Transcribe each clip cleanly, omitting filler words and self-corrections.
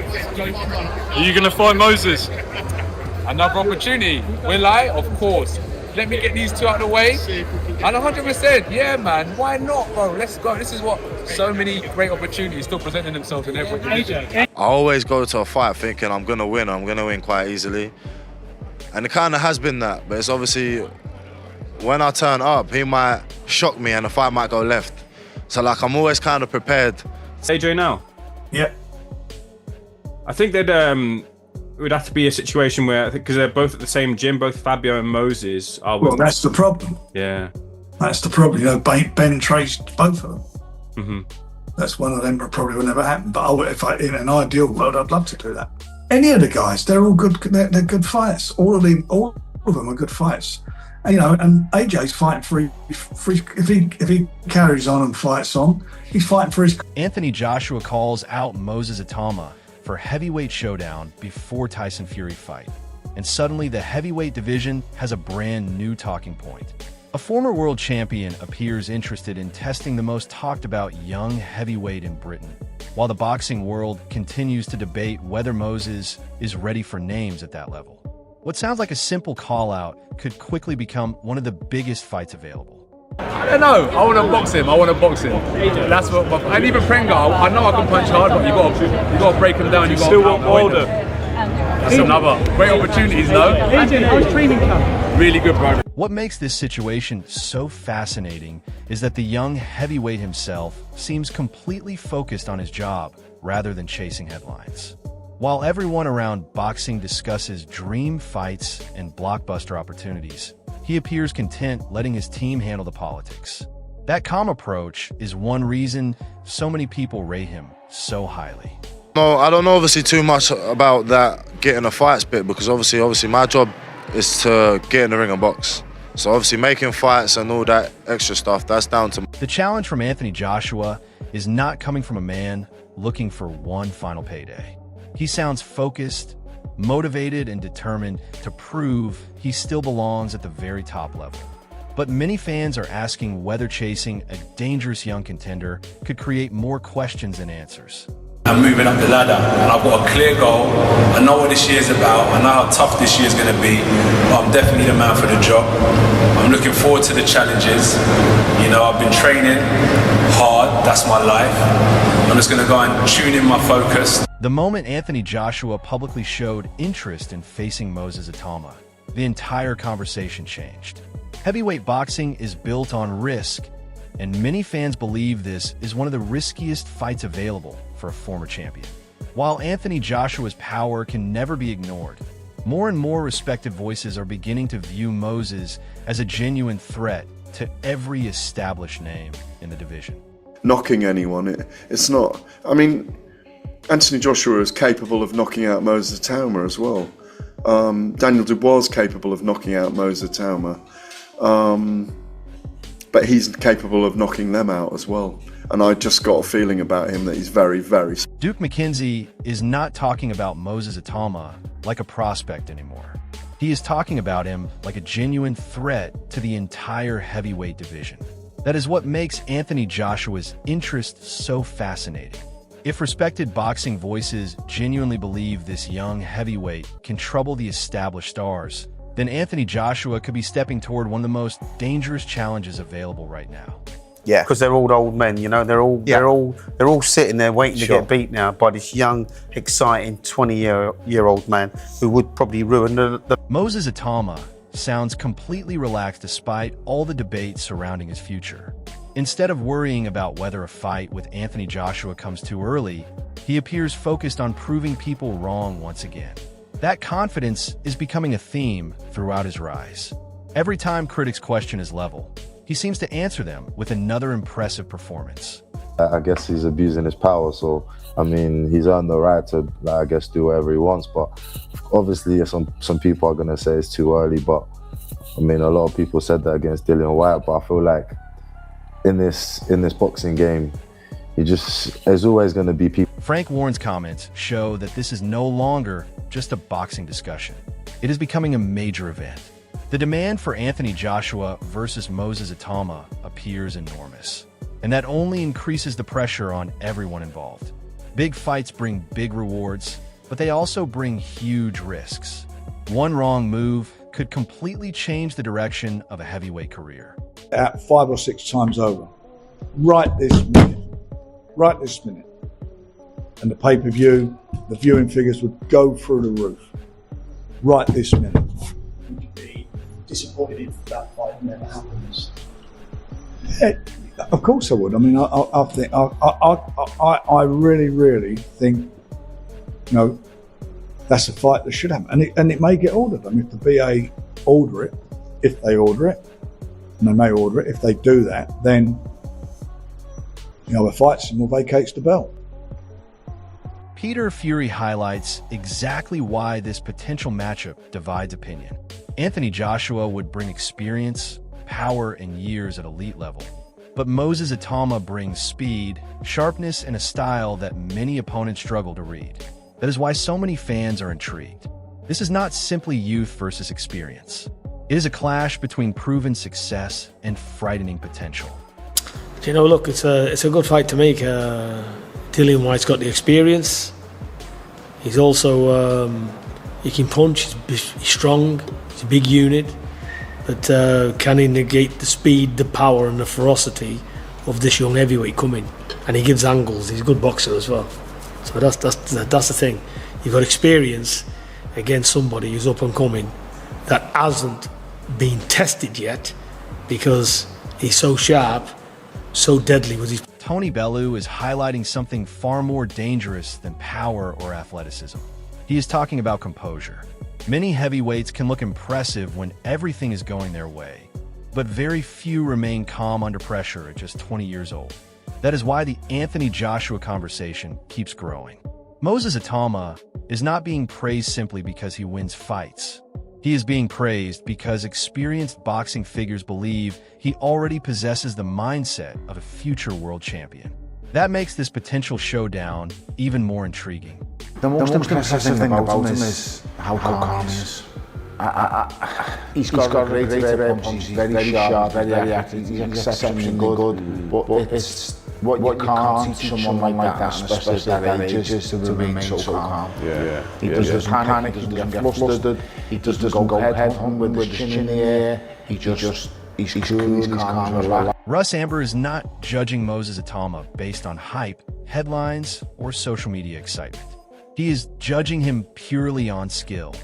Are you going to fight Moses? Another opportunity. Will I? Of course. Let me get these two out of the way. And 100%, yeah, man. Why not, bro? Let's go. This is what so many great opportunities still presenting themselves in every division. I always go to a fight thinking I'm going to win quite easily. And it kind of has been that. But it's obviously, when I turn up, he might shock me and the fight might go left. So, like, I'm always kind of prepared. AJ now? Yeah. I think that it would have to be a situation where, because they're both at the same gym, both Fabio and Moses are. Well, that's the problem. Yeah. That's the problem. You know, Ben trains both of them. Mm-hmm. That's one of them that probably will never happen. But in an ideal world, I'd love to do that. Any of the guys, they're all good. They're good fights. All of them are good fights. And, you know, and AJ's fighting for if he carries on and fights on, he's fighting for his. Anthony Joshua calls out Moses Itauma for heavyweight showdown before Tyson Fury fight. And suddenly the heavyweight division has a brand new talking point. A former world champion appears interested in testing the most talked about young heavyweight in Britain, while the boxing world continues to debate whether Moses is ready for names at that level. What sounds like a simple call-out could quickly become one of the biggest fights available. I don't know. I want to box him. That's what. And even Prenga, I know I can punch hard, but you got to break him down. You got to avoid him. That's another great opportunities, though. How's training camp? Really good, bro. What makes this situation so fascinating is that the young heavyweight himself seems completely focused on his job rather than chasing headlines. While everyone around boxing discusses dream fights and blockbuster opportunities, he appears content letting his team handle the politics. That calm approach is one reason so many people rate him so highly. No, I don't know obviously too much about that getting a fights bit, because obviously my job is to get in the ring and box. So obviously making fights and all that extra stuff, that's down to me. The challenge from Anthony Joshua is not coming from a man looking for one final payday. He sounds focused, motivated, and determined to prove he still belongs at the very top level. But many fans are asking whether chasing a dangerous young contender could create more questions than answers. I'm moving up the ladder and I've got a clear goal. I know what this year's about. I know how tough this year's going to be, but I'm definitely the man for the job. I'm looking forward to the challenges. You know, I've been training hard. That's my life. I'm just going to go and tune in my focus. The moment Anthony Joshua publicly showed interest in facing Moses Itauma, the entire conversation changed. Heavyweight boxing is built on risk, and many fans believe this is one of the riskiest fights available for a former champion. While Anthony Joshua's power can never be ignored, more and more respected voices are beginning to view Moses as a genuine threat to every established name in the division. Knocking anyone, it's not. I mean, Anthony Joshua is capable of knocking out Moses Itauma as well. Daniel Dubois is capable of knocking out Moses Itauma. But he's capable of knocking them out as well. And I just got a feeling about him that he's very, very... Duke McKenzie is not talking about Moses Itauma like a prospect anymore. He is talking about him like a genuine threat to the entire heavyweight division. That is what makes Anthony Joshua's interest so fascinating. If respected boxing voices genuinely believe this young heavyweight can trouble the established stars, then Anthony Joshua could be stepping toward one of the most dangerous challenges available right now. Yeah, because they're all old men, you know. They're all sitting there waiting to get beat now by this young, exciting 20-year-old man who would probably ruin the. Moses Itauma sounds completely relaxed despite all the debate surrounding his future. Instead of worrying about whether a fight with Anthony Joshua comes too early, he appears focused on proving people wrong once again. That confidence is becoming a theme throughout his rise. Every time critics question his level, he seems to answer them with another impressive performance. I guess he's abusing his power, so I mean, he's earned the right to, I guess, do whatever he wants. But obviously, some people are gonna say it's too early. But I mean, a lot of people said that against Dillian Whyte. But I feel like in this boxing game, there's always gonna be people. Frank Warren's comments show that this is no longer just a boxing discussion. It is becoming a major event. The demand for Anthony Joshua versus Moses Itauma appears enormous, and that only increases the pressure on everyone involved. Big fights bring big rewards, but they also bring huge risks. One wrong move could completely change the direction of a heavyweight career. Out 5 or 6 times over, right this minute. And the pay-per-view, the viewing figures would go through the roof. Right this minute. Would you be disappointed if that fight never happens? Of course I would. I mean, I really think, that's a fight that should happen, and it may get ordered. I mean, if the BA order it, if they order it, and they may order it, if they do that, then the fights and will vacates the belt. Peter Fury highlights exactly why this potential matchup divides opinion. Anthony Joshua would bring experience, power, and years at elite level. But Moses Itauma brings speed, sharpness, and a style that many opponents struggle to read. That is why so many fans are intrigued. This is not simply youth versus experience. It is a clash between proven success and frightening potential. Look, it's a good fight to make. Dillian Whyte's got the experience. He's also, he can punch, he's strong, he's a big unit. But can he negate the speed, the power and the ferocity of this young heavyweight coming? And he gives angles, he's a good boxer as well. So that's the thing. You've got experience against somebody who's up and coming that hasn't been tested yet because he's so sharp, so deadly with his... Tony Bellew is highlighting something far more dangerous than power or athleticism. He is talking about composure. Many heavyweights can look impressive when everything is going their way, but very few remain calm under pressure at just 20 years old. That is why the Anthony Joshua conversation keeps growing. Moses Itauma is not being praised simply because he wins fights. He is being praised because experienced boxing figures believe he already possesses the mindset of a future world champion. That makes this potential showdown even more intriguing. The most impressive thing about him is how calm he is. He's got a great rep, he's very sharp, very accurate, he's exceptionally good, but it's what you can't teach someone like that, and especially at that age, is to remain so calm. He doesn't panic, he doesn't get flustered, he doesn't go head on with his chin in the air, he's cool, he's calm, he's relaxed. Russ Amber is not judging Moses Itauma based on hype, headlines, or social media excitement. He is judging him purely on skill,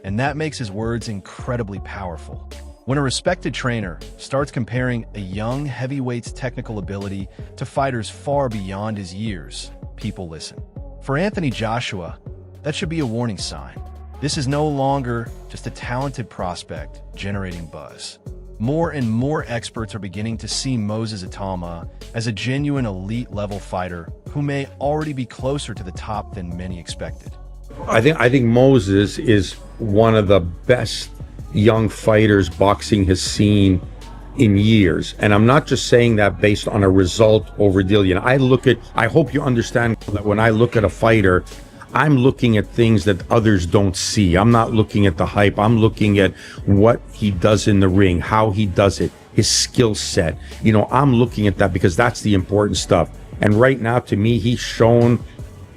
and that makes his words incredibly powerful. When a respected trainer starts comparing a young heavyweight's technical ability to fighters far beyond his years, people listen. For Anthony Joshua, that should be a warning sign. This is no longer just a talented prospect generating buzz. More and more experts are beginning to see Moses Itauma as a genuine elite-level fighter who may already be closer to the top than many expected. I think Moses is one of the best young fighters boxing has seen in years. And I'm not just saying that based on a result over Dillian. I hope you understand that when I look at a fighter, I'm looking at things that others don't see. I'm not looking at the hype. I'm looking at what he does in the ring, how he does it, his skill set. I'm looking at that because that's the important stuff. And right now, to me, he's shown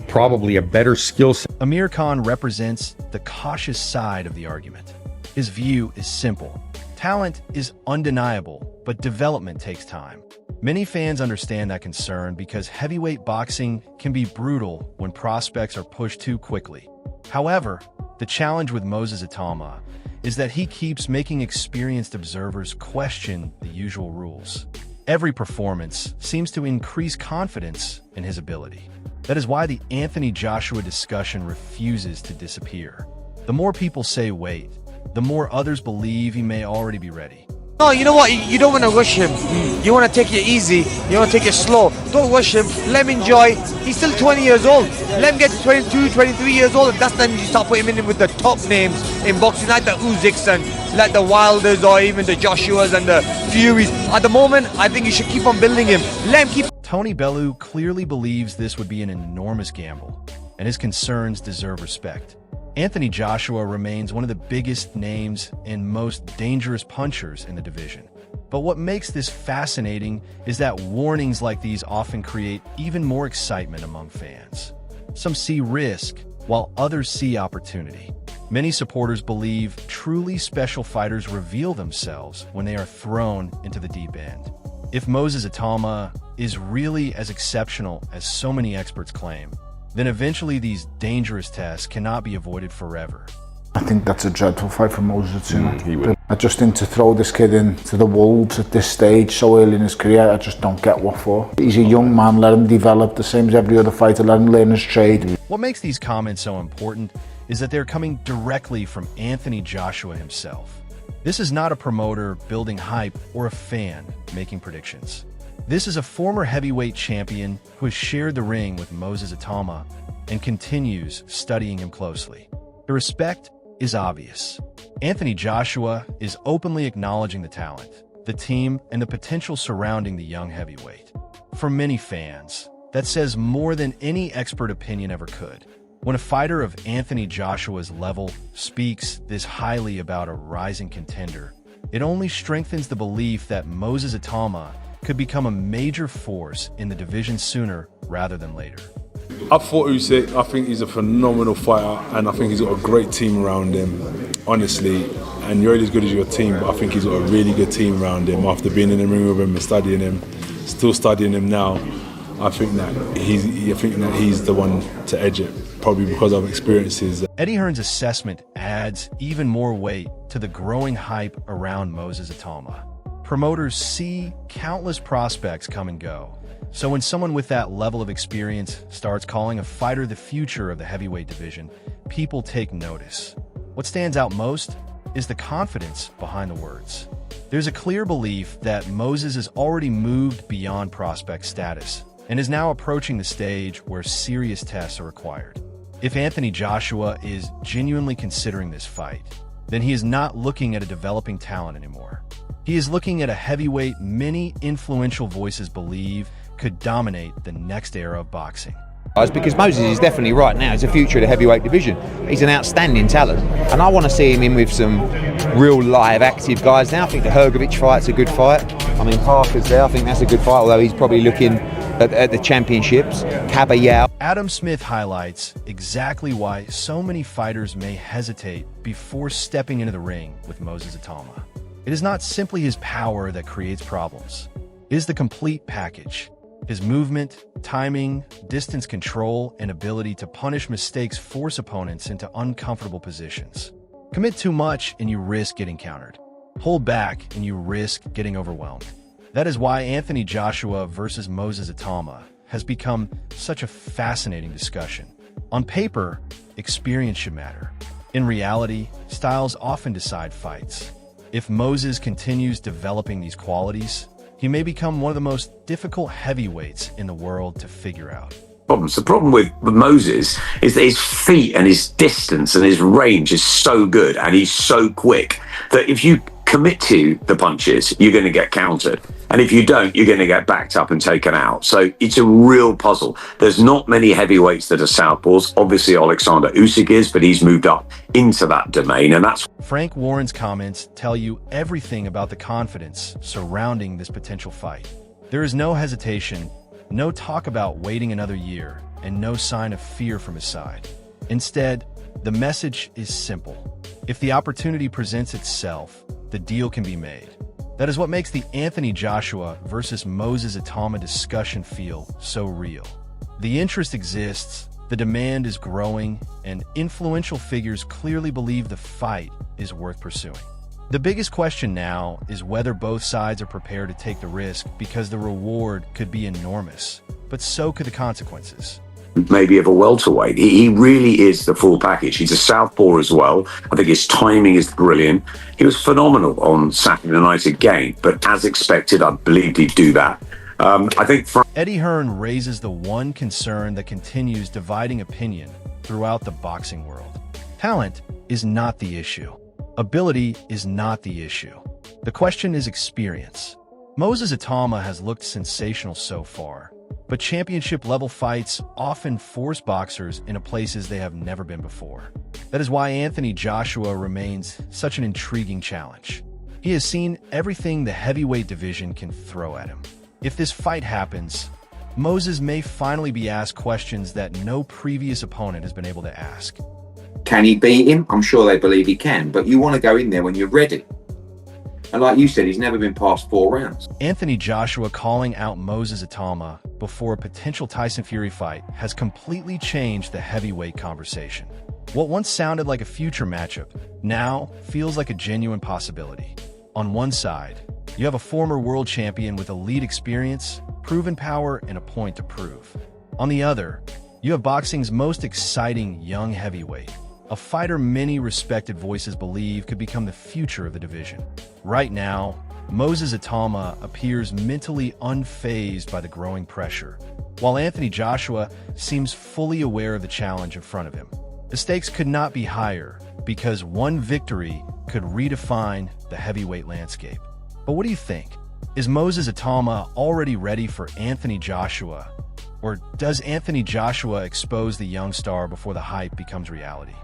probably a better skill set. Amir Khan represents the cautious side of the argument. His view is simple. Talent is undeniable, but development takes time. Many fans understand that concern because heavyweight boxing can be brutal when prospects are pushed too quickly. However, the challenge with Moses Itauma is that he keeps making experienced observers question the usual rules. Every performance seems to increase confidence in his ability. That is why the Anthony Joshua discussion refuses to disappear. The more people say wait, the more others believe he may already be ready. No, you know what? You don't want to rush him. You want to take it easy. You want to take it slow. Don't rush him. Let him enjoy. He's still 20 years old. Let him get to 22, 23 years old. And that's then you start putting him in with the top names in boxing, like the Usyks and like the Wilders or even the Joshuas and the Furies. At the moment, I think you should keep on building him. Let him keep... Tony Bellew clearly believes this would be an enormous gamble, and his concerns deserve respect. Anthony Joshua remains one of the biggest names and most dangerous punchers in the division. But what makes this fascinating is that warnings like these often create even more excitement among fans. Some see risk, while others see opportunity. Many supporters believe truly special fighters reveal themselves when they are thrown into the deep end. If Moses Itauma is really as exceptional as so many experts claim, then eventually these dangerous tests cannot be avoided forever. I think that's a dreadful fight for Moses Itauma. I just think to throw this kid into the wolves at this stage so early in his career, I just don't get what for. He's a young man, let him develop the same as every other fighter, let him learn his trade. What makes these comments so important is that they're coming directly from Anthony Joshua himself. This is not a promoter building hype or a fan making predictions. This is a former heavyweight champion who has shared the ring with Moses Itauma and continues studying him closely. The respect is obvious. Anthony Joshua is openly acknowledging the talent, the team, and the potential surrounding the young heavyweight. For many fans, that says more than any expert opinion ever could. When a fighter of Anthony Joshua's level speaks this highly about a rising contender, it only strengthens the belief that Moses Itauma could become a major force in the division sooner rather than later. I fought Usyk. I think he's a phenomenal fighter, and I think he's got a great team around him, honestly. And you're only as good as your team, but I think he's got a really good team around him. After being in the ring with him and studying him, still studying him now, I think that he's the one to edge it, probably because of experiences. Eddie Hearn's assessment adds even more weight to the growing hype around Moses Itauma. Promoters see countless prospects come and go. So when someone with that level of experience starts calling a fighter the future of the heavyweight division, people take notice. What stands out most is the confidence behind the words. There's a clear belief that Moses has already moved beyond prospect status and is now approaching the stage where serious tests are required. If Anthony Joshua is genuinely considering this fight, then he is not looking at a developing talent anymore. He is looking at a heavyweight many influential voices believe could dominate the next era of boxing. Because Moses is definitely right now, he's the future of the heavyweight division. He's an outstanding talent, and I want to see him in with some real live active guys now. I think the Hrgovic fight's a good fight. I mean, Parker's there, I think that's a good fight, although he's probably looking at the championships. Kabayao. Adam Smith highlights exactly why so many fighters may hesitate before stepping into the ring with Moses Itauma. It is not simply his power that creates problems. It is the complete package. His movement, timing, distance control, and ability to punish mistakes force opponents into uncomfortable positions. Commit too much and you risk getting countered. Hold back and you risk getting overwhelmed. That is why Anthony Joshua versus Moses Itauma has become such a fascinating discussion. On paper, experience should matter. In reality, styles often decide fights. If Moses continues developing these qualities, he may become one of the most difficult heavyweights in the world to figure out. The problem with Moses is that his feet and his distance and his range is so good and he's so quick that if you commit to the punches, you're going to get countered. And if you don't, you're going to get backed up and taken out. So it's a real puzzle. There's not many heavyweights that are southpaws. Obviously, Alexander Usyk is, but he's moved up into that domain. And that's Frank Warren's comments tell you everything about the confidence surrounding this potential fight. There is no hesitation, no talk about waiting another year, and no sign of fear from his side. Instead, the message is simple. If the opportunity presents itself, the deal can be made. That is what makes the Anthony Joshua versus Moses Itauma discussion feel so real. The interest exists, the demand is growing, and influential figures clearly believe the fight is worth pursuing. The biggest question now is whether both sides are prepared to take the risk, because the reward could be enormous, but so could the consequences. maybe of a welterweight. He really is the full package. He's a southpaw as well. I think his timing is brilliant. He was phenomenal on Saturday night again, but as expected, I believed he'd do that. I think Eddie Hearn raises the one concern that continues dividing opinion throughout the boxing world. Talent is not the issue. Ability is not the issue. The question is experience. Moses Itauma has looked sensational so far, but championship-level fights often force boxers into places they have never been before. That is why Anthony Joshua remains such an intriguing challenge. He has seen everything the heavyweight division can throw at him. If this fight happens, Moses may finally be asked questions that no previous opponent has been able to ask. Can he beat him? I'm sure they believe he can, but you want to go in there when you're ready. And like you said, he's never been past 4 rounds. Anthony Joshua calling out Moses Itauma before a potential Tyson Fury fight has completely changed the heavyweight conversation. What once sounded like a future matchup now feels like a genuine possibility. On one side, you have a former world champion with elite experience, proven power, and a point to prove. On the other, you have boxing's most exciting young heavyweight, a fighter many respected voices believe could become the future of the division. Right now, Moses Itauma appears mentally unfazed by the growing pressure, while Anthony Joshua seems fully aware of the challenge in front of him. The stakes could not be higher because one victory could redefine the heavyweight landscape. But what do you think? Is Moses Itauma already ready for Anthony Joshua? Or does Anthony Joshua expose the young star before the hype becomes reality?